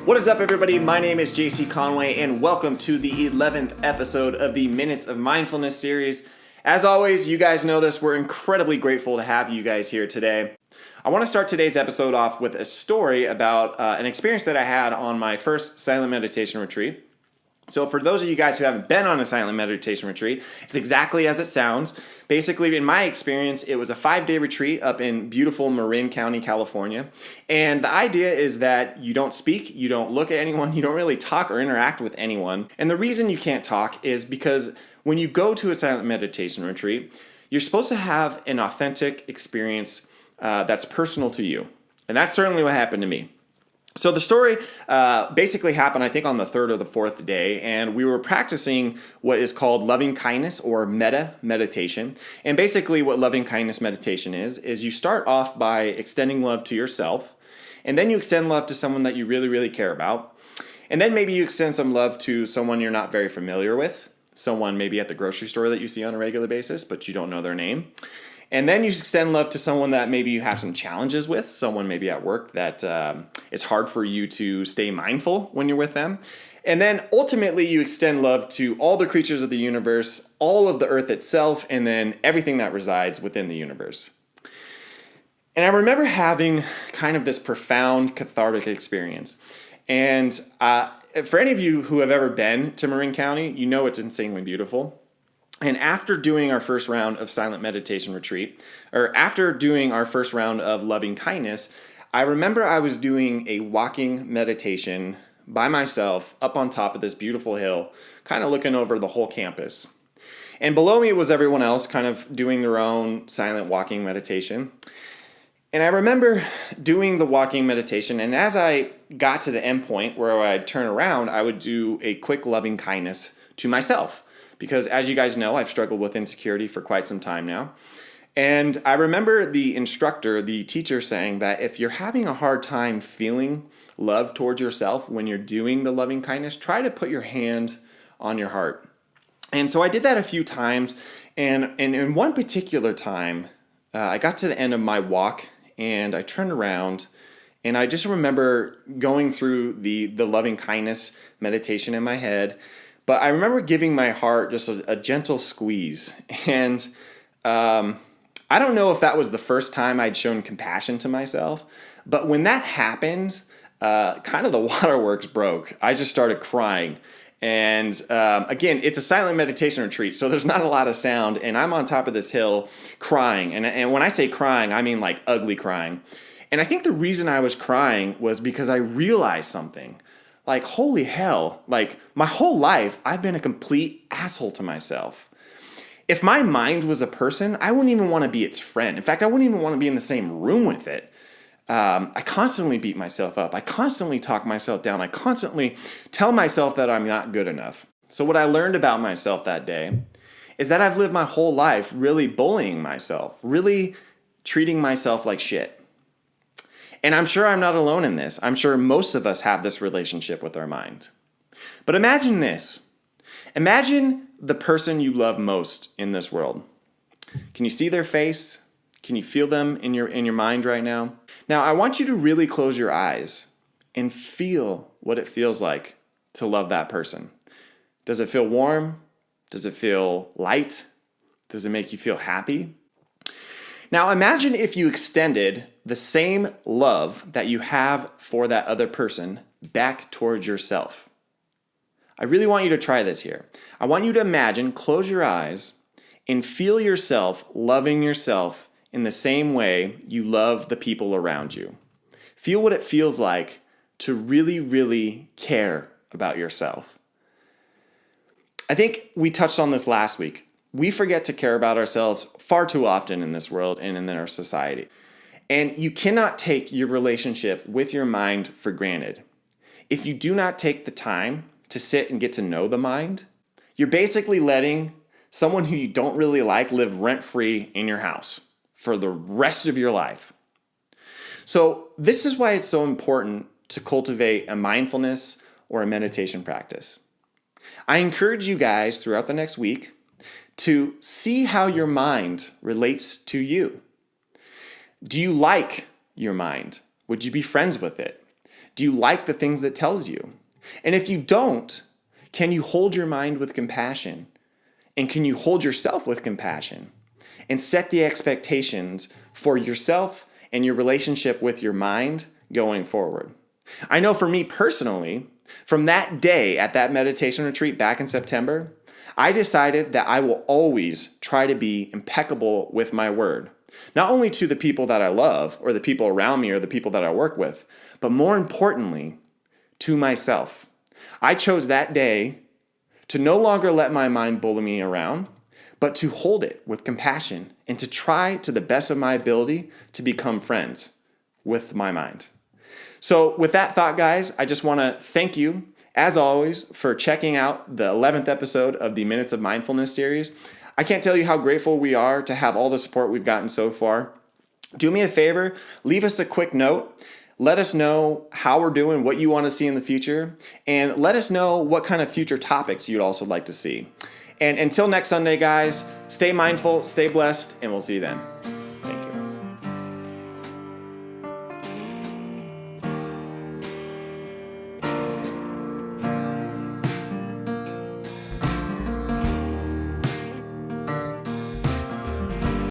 What is up, everybody? My name is JC Conway, and welcome to the 11th episode of the Minutes of Mindfulness series. As always, you guys know this, we're incredibly grateful to have you guys here today. I want to start today's episode off with a story about an experience that I had on my first silent meditation retreat. So for those of you guys who haven't been on a silent meditation retreat, it's exactly as it sounds. Basically, in my experience, it was a 5-day retreat up in beautiful Marin County, California. And the idea is that you don't speak, you don't look at anyone, you don't really talk or interact with anyone. And the reason you can't talk is because when you go to a silent meditation retreat, you're supposed to have an authentic experience that's personal to you. And that's certainly what happened to me. So the story basically happened, I think, on the third or the fourth day, and we were practicing what is called loving kindness or metta meditation. And basically what loving kindness meditation is you start off by extending love to yourself, and then you extend love to someone that you really, really care about. And then maybe you extend some love to someone you're not very familiar with, someone maybe at the grocery store that you see on a regular basis, but you don't know their name. And then you extend love to someone that maybe you have some challenges with, someone maybe at work that it's hard for you to stay mindful when you're with them. And then ultimately you extend love to all the creatures of the universe, all of the earth itself, and then everything that resides within the universe. And I remember having kind of this profound cathartic experience. And for any of you who have ever been to Marin County, you know it's insanely beautiful. And after doing our first round of silent meditation retreat, or after doing our first round of loving kindness, I remember I was doing a walking meditation by myself up on top of this beautiful hill, kind of looking over the whole campus. And below me was everyone else kind of doing their own silent walking meditation. And I remember doing the walking meditation, and as I got to the end point where I'd turn around, I would do a quick loving kindness to myself. Because as you guys know, I've struggled with insecurity for quite some time now. And I remember the instructor, the teacher, saying that if you're having a hard time feeling love towards yourself when you're doing the loving kindness, try to put your hand on your heart. And so I did that a few times. And in one particular time, I got to the end of my walk and I turned around and I just remember going through the loving kindness meditation in my head. But I remember giving my heart just a gentle squeeze. And I don't know if that was the first time I'd shown compassion to myself. But when that happened, kind of the waterworks broke. I just started crying. And again, it's a silent meditation retreat, so there's not a lot of sound. And I'm on top of this hill crying. And when I say crying, I mean like ugly crying. And I think the reason I was crying was because I realized something. Like, holy hell, like my whole life, I've been a complete asshole to myself. If my mind was a person, I wouldn't even want to be its friend. In fact, I wouldn't even want to be in the same room with it. I constantly beat myself up. I constantly talk myself down. I constantly tell myself that I'm not good enough. So what I learned about myself that day is that I've lived my whole life really bullying myself, really treating myself like shit. And I'm sure I'm not alone in this. I'm sure most of us have this relationship with our mind. But imagine this. Imagine the person you love most in this world. Can you see their face? Can you feel them in your mind right now? Now, I want you to really close your eyes and feel what it feels like to love that person. Does it feel warm? Does it feel light? Does it make you feel happy? Now imagine if you extended the same love that you have for that other person back towards yourself. I really want you to try this here. I want you to imagine, close your eyes, and feel yourself loving yourself in the same way you love the people around you. Feel what it feels like to really, really care about yourself. I think we touched on this last week. We forget to care about ourselves far too often in this world and in our society. And you cannot take your relationship with your mind for granted. If you do not take the time to sit and get to know the mind, you're basically letting someone who you don't really like live rent-free in your house for the rest of your life. So this is why it's so important to cultivate a mindfulness or a meditation practice. I encourage you guys throughout the next week to see how your mind relates to you. Do you like your mind? Would you be friends with it? Do you like the things it tells you? And if you don't, can you hold your mind with compassion? And can you hold yourself with compassion? And set the expectations for yourself and your relationship with your mind going forward. I know for me personally, from that day at that meditation retreat back in September, I decided that I will always try to be impeccable with my word. Not only to the people that I love or the people around me or the people that I work with, but more importantly, to myself. I chose that day to no longer let my mind bully me around, but to hold it with compassion and to try to the best of my ability to become friends with my mind. So with that thought, guys, I just want to thank you, as always, for checking out the 11th episode of the Minutes of Mindfulness series. I can't tell you how grateful we are to have all the support we've gotten so far. Do me a favor, leave us a quick note. Let us know how we're doing, what you want to see in the future, and let us know what kind of future topics you'd also like to see. And until next Sunday, guys, stay mindful, stay blessed, and we'll see you then.